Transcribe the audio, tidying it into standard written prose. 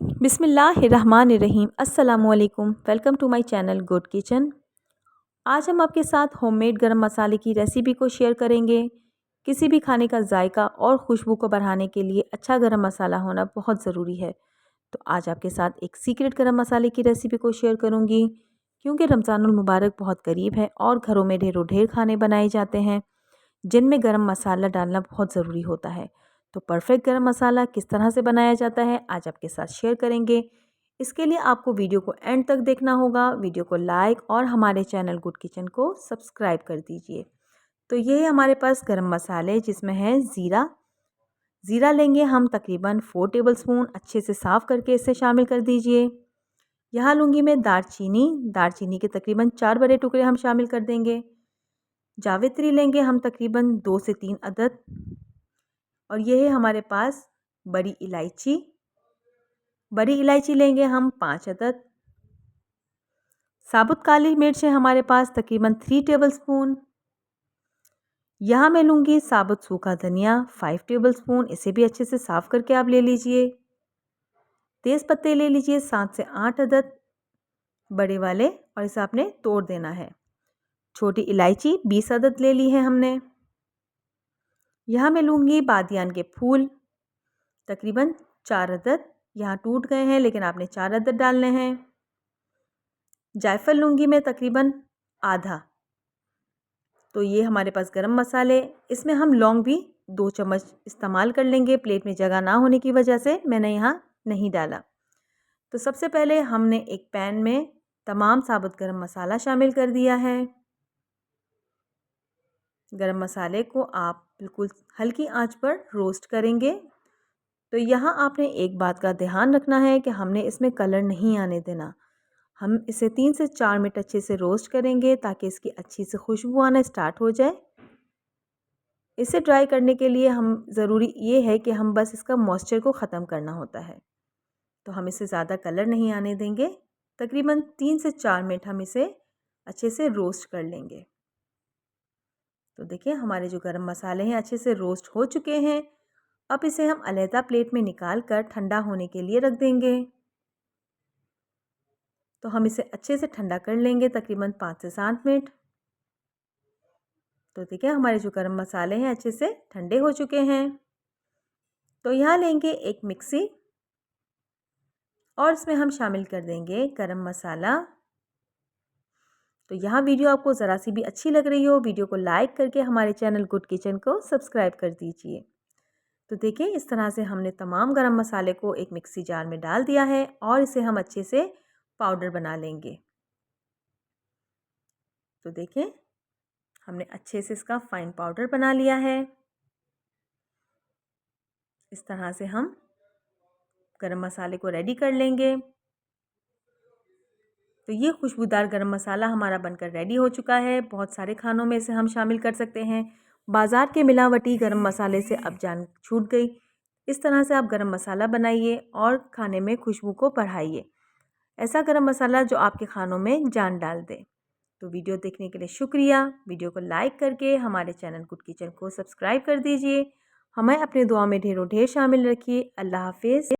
बिस्मिल्लाहिर्रहमानिर्रहीम। अस्सलामुअलैकुम। Welcome to my channel good kitchen. आज हम आपके साथ होममेड गरम मसाले की रेसिपी को शेयर करेंगे। किसी भी खाने का जायका और खुशबू को बढ़ाने के लिए अच्छा गरम मसाला होना बहुत ज़रूरी है। तो आज आपके साथ एक सीक्रेट गरम मसाले की रेसिपी को शेयर करूँगी। क्योंकि रमज़ानुल मुबारक बहुत करीब है और घरों में ढेरों ढेर खाने बनाए जाते हैं जिनमें गरम मसाला डालना बहुत ज़रूरी होता है। तो परफेक्ट गरम मसाला किस तरह से बनाया जाता है आज आपके साथ शेयर करेंगे। इसके लिए आपको वीडियो को एंड तक देखना होगा। वीडियो को लाइक और हमारे चैनल गुड किचन को सब्सक्राइब कर दीजिए। तो ये है हमारे पास गरम मसाले जिसमें है ज़ीरा। ज़ीरा लेंगे हम तकरीबन 4 टेबलस्पून, अच्छे से साफ़ करके इसे शामिल कर दीजिए। यहाँ लूँगी मैं दालचीनी। दालचीनी के तकरीबन 4 बड़े टुकड़े हम शामिल कर देंगे। जावित्री लेंगे हम तकरीबन 2 से 3 अदद। और ये है हमारे पास बड़ी इलायची। बड़ी इलायची लेंगे हम 5 अदद। साबुत काली मिर्च है हमारे पास तकरीबन 3 टेबलस्पून। यहाँ मैं लूँगी साबुत सूखा धनिया 5 टेबलस्पून। इसे भी अच्छे से साफ़ करके आप ले लीजिए। तेज़ पत्ते ले लीजिए 7 से 8 अदद बड़े वाले, और इसे आपने तोड़ देना है। छोटी इलायची 20 अदद ले ली है हमने। यहाँ मैं लूँगी बादियान के फूल तकरीबन 4 अदद। यहाँ टूट गए हैं लेकिन आपने 4 अदद डालने हैं। जायफल लूँगी मैं तकरीबन आधा। तो ये हमारे पास गरम मसाले। इसमें हम लौंग भी 2 चम्मच इस्तेमाल कर लेंगे। प्लेट में जगह ना होने की वजह से मैंने यहाँ नहीं डाला। तो सबसे पहले हमने एक पैन में तमाम साबुत गरम मसाला शामिल कर दिया है। गरम मसाले को आप बिल्कुल हल्की आंच पर रोस्ट करेंगे। तो यहाँ आपने एक बात का ध्यान रखना है कि हमने इसमें कलर नहीं आने देना। हम इसे 3 से 4 मिनट अच्छे से रोस्ट करेंगे ताकि इसकी अच्छी से खुशबू आना स्टार्ट हो जाए। इसे ड्राई करने के लिए हम ज़रूरी ये है कि हम बस इसका मॉइस्चर को ख़त्म करना होता है। तो हम इसे ज़्यादा कलर नहीं आने देंगे। तकरीबन 3 से 4 मिनट हम इसे अच्छे से रोस्ट कर लेंगे। तो देखिए हमारे जो गरम मसाले हैं अच्छे से रोस्ट हो चुके हैं। अब इसे हम अलहदा प्लेट में निकाल कर ठंडा होने के लिए रख देंगे। तो हम इसे अच्छे से ठंडा कर लेंगे तकरीबन 5 से 7 मिनट। तो देखिए हमारे जो गरम मसाले हैं अच्छे से ठंडे हो चुके हैं। तो यहाँ लेंगे एक मिक्सी और इसमें हम शामिल कर देंगे गरम मसाला। तो यहाँ वीडियो आपको ज़रा सी भी अच्छी लग रही हो, वीडियो को लाइक करके हमारे चैनल गुड किचन को सब्सक्राइब कर दीजिए। तो देखिए इस तरह से हमने तमाम गरम मसाले को एक मिक्सी जार में डाल दिया है और इसे हम अच्छे से पाउडर बना लेंगे। तो देखिए हमने अच्छे से इसका फाइन पाउडर बना लिया है। इस तरह से हम गरम मसाले को रेडी कर लेंगे। तो ये खुशबूदार गरम मसाला हमारा बनकर रेडी हो चुका है। बहुत सारे खानों में इसे हम शामिल कर सकते हैं। बाज़ार के मिलावटी गरम मसाले से अब जान छूट गई। इस तरह से आप गरम मसाला बनाइए और खाने में खुशबू को बढ़ाइए। ऐसा गरम मसाला जो आपके खानों में जान डाल दे। तो वीडियो देखने के लिए शुक्रिया। वीडियो को लाइक करके हमारे चैनल गुड किचन को सब्सक्राइब कर दीजिए। हमें अपने दुआ में ढेरों ढेर शामिल रखिए। अल्लाह हाफिज़।